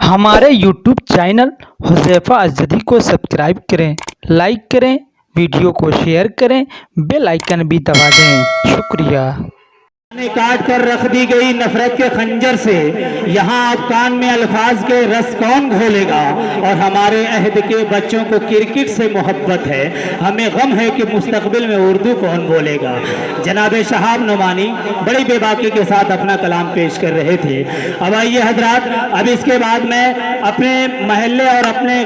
हमारे YouTube channel Huzaifa अज़दी को subscribe करें, लाइक करें, वीडियो को शेयर करें, बेल आइकन भी दबा दें। शुक्रिया। ने काट कर रख दी गई नफरत के खंजर से यहाँ आप कान में अल्फाज के रस कौन घोलेगा। और हमारे अहद के बच्चों को क्रिकेट से मोहब्बत है, हमें गम है कि मुस्तकबिल में उर्दू कौन बोलेगा। जनाब शहाब नुमानी बड़ी बेबाकी के साथ अपना कलाम पेश कर रहे थे। अब आइए हजरात, अब इसके बाद मैं अपने महल्ले और अपने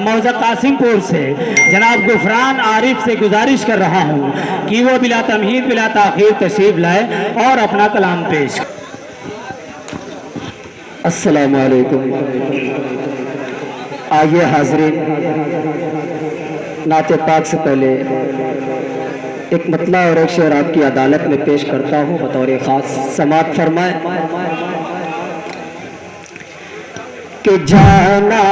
मौजा कासिमपुर से जनाब गुफरान आरिफ से गुजारिश कर रहा हूँ कि वो बिला तमहीद बिला ताखीर तशरीफ लाए और अपना कलाम पेश। अस्सलामु अलैकुम। आइए हाज़रीन, नाते पाक से पहले एक मतला और एक शेर आपकी अदालत में पेश करता हूँ बतौर ख़ास। समात फरमाए कि जाना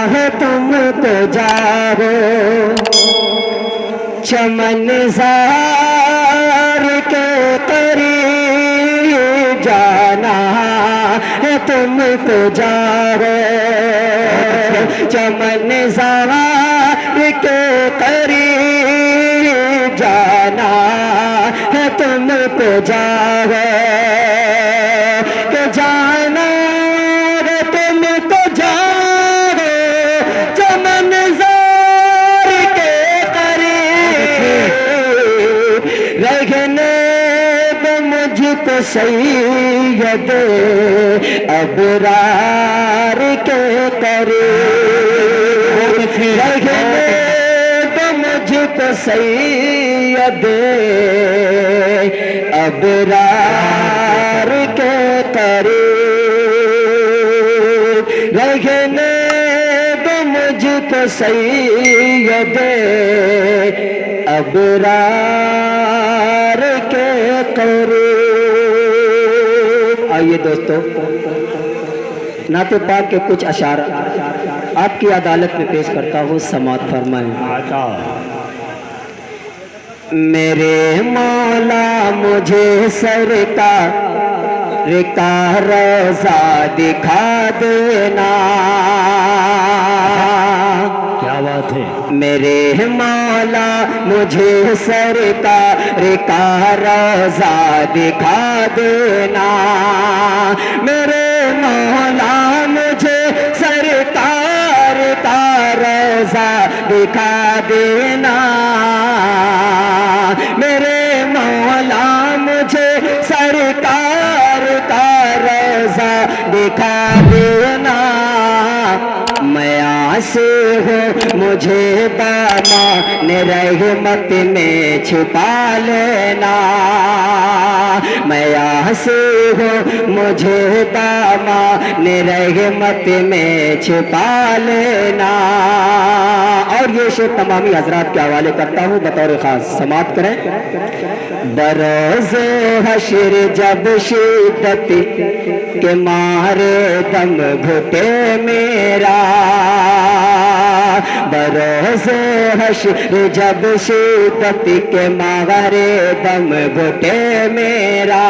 है तुम तो जाओ चमन ज़ार के करीब, जाना है तुम तो जाओ चमन ज़ार के करीब, जाना है तुम तो जाओ कि जाना तो सैयद अबरार के करीब, रहने तो मुझको सैयद अबरार के करीब, रहने तो मुझको सैयद अबरार के करीब। आइए दोस्तों, नाते पाक के कुछ अशार आपकी अदालत में पेश करता हूँ। समात फरमाएं। मेरे मौला मुझे सरकार का रोज़ा दिखा देना, क्या बात है। मेरे मौला मुझे सरकार का रोज़ा दिखा देना, मेरे मौला मुझे सरकार का रोज़ा दिखा देना, मेरे मौला मुझे सरकार का रोज़ा दिखा देना। मैं आसे हूँ मुझे दामन रहमत में छुपा लेना, मैं आसे हूँ मुझे दामन रहमत में छुपा लेना। और ये शेर तमामी हजरात के हवाले करता हूँ बतौर ख़ास। समात करें। बरोज़े हश्र जब शिद्दत के मारे दम घुटे मेरा, बरोज़े हश्र जब शिद्दत के मारे दम घुटे मेरा,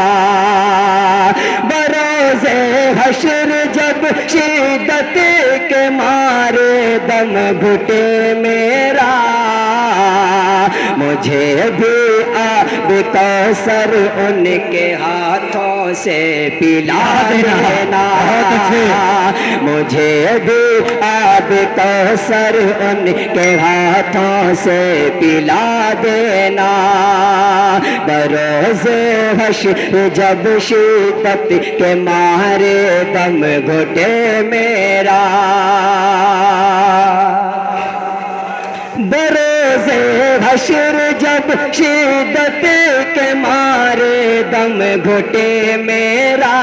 बरोज़े हश्र जब शिद्दत के मारे दम घुटे मेरा, मुझे भी आब कौसर उनके हाथों से पिला देना, मुझे भी आब कौसर उनके हाथों से पिला देना। बरोज़े हश्र जब शिद्दत के मारे दम घुटे मेरा, बरोज़े हश्र जब शिद्दत के मारे दम घुटे मेरा,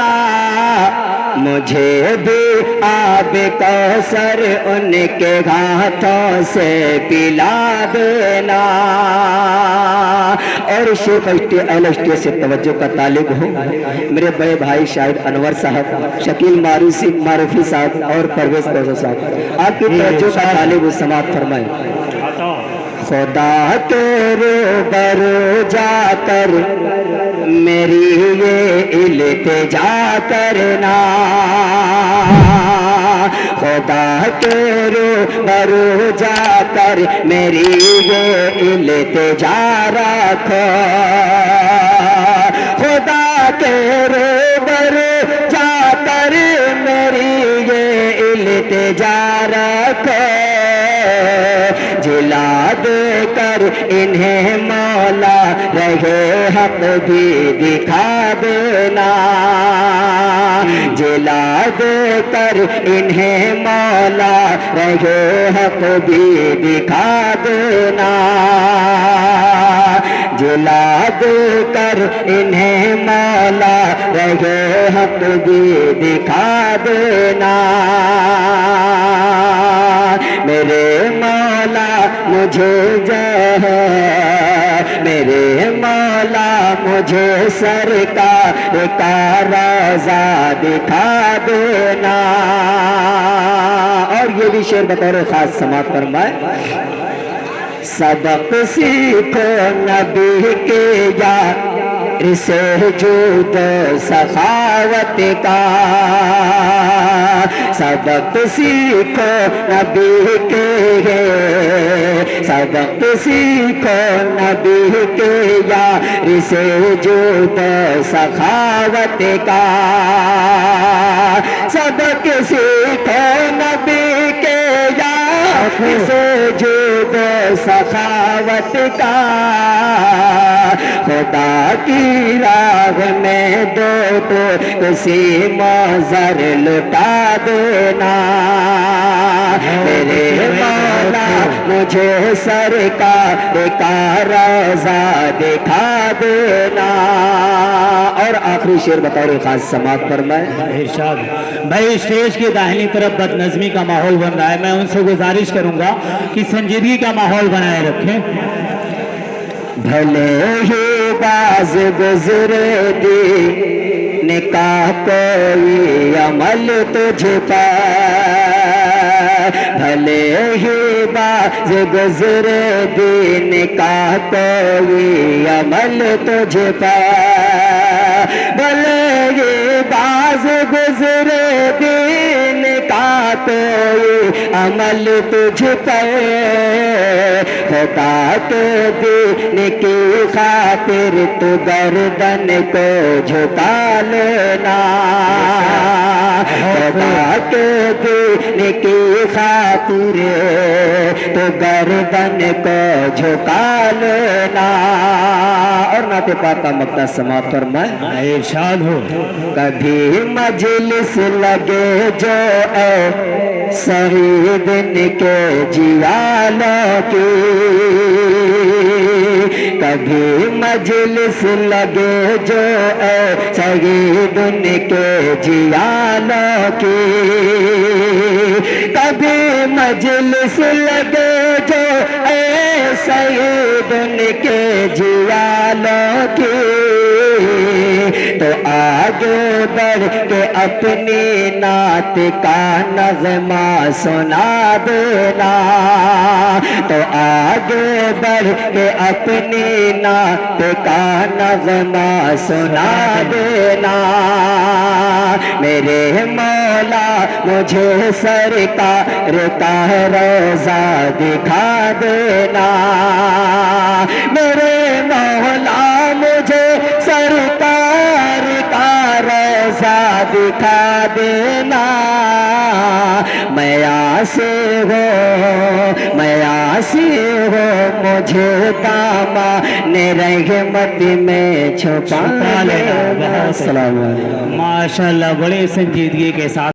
मुझे भी आब कौसर उनके हाथों से पिला देना। और शेख एल से तवज्जो का तालिब हो मेरे बड़े भाई शाहिद अनवर साहब, शकील मारूफी साहब और परवेज कौसर साहब, आपकी तवज्जो का तालिब समात फरमाएं। खुदा के रूबरू जाकर मेरी ये इल्तिजा करना, خدا کے روبرو جا کر میری یہ التجا رکھو، خدا کے روبرو جا کر میری یہ التجا رکھو، جلا دے کر انہیں مولا رہے حق بھی دکھا دینا، جلا دے کر انہیں مولا رہے حق بھی دکھا دینا، جلا دے کر انہیں مولا رہے حق بھی دکھا دینا، میرے مولا مجھے جو ہے، میرے مولا مجھے سرکار کا روضہ دکھا دینا۔ اور یہ بھی شعر بطور خاص سماعت فرمائے، سبق سیکھو نبی کے یار سے جود سخاوت کا، سبق سیکھو نبی کے، سبق سیکھو نبی کے یار سے جود سخاوت کا، سبق سیکھو نبی کے یار سے جود سخاوت کا، خدا کی راہ میں دو تو کسی موزر لٹا دینا، میرے مولا مجھے سرکار کا روضہ دکھا دینا۔ اور آخری شعر بطور خاص سماعت فرمائے، ارشاد بھائی اسٹیج کی داہنی طرف بد نظمی کا ماحول بن رہا ہے، میں ان سے گزارش کروں گا کہ سنجیدگی کا ماحول بنائے رکھیں۔ بھلے ہی باز گزرے دی نکاح کوئی عمل تجھ پر، بھلے ہی باز گزرے دی نکاح کوئی عمل تجھ پر، بھلے ہی باز گزرے دی نکاح کوئی عمل تجھ پر، خدا کے دین کی خاطر تو گردن کو جھکا لینا، خدا کے دین کی خاطر تو گردن کو جھکا لینا۔ اور نعت پاک کا مقطع سماعت فرمائے، ارشاد ہو، کبھی مجلس لگے جو اے سہی دن کے جیالوں کی، کبھی مجلس لگے جو اے سہی دن کے جیالوں کی، کبھی مجلس لگے جو اے سہی دن کے جیالوں کی، تو آگے بڑھ کے اپنی نعت کا نغمہ سنا دینا، تو آگے بڑھ کے اپنی نعت کا نغمہ سنا دینا، میرے مولا مجھے سرکار کا روضہ دکھا دینا، میرے مولا مجھے سرکار کا روضہ دکھا دینا، میں آسی ہو مجھے دامان رحمت میں چھپا لینا۔ السلام علیکم۔ ماشاءاللہ بڑے سنجیدگی کے ساتھ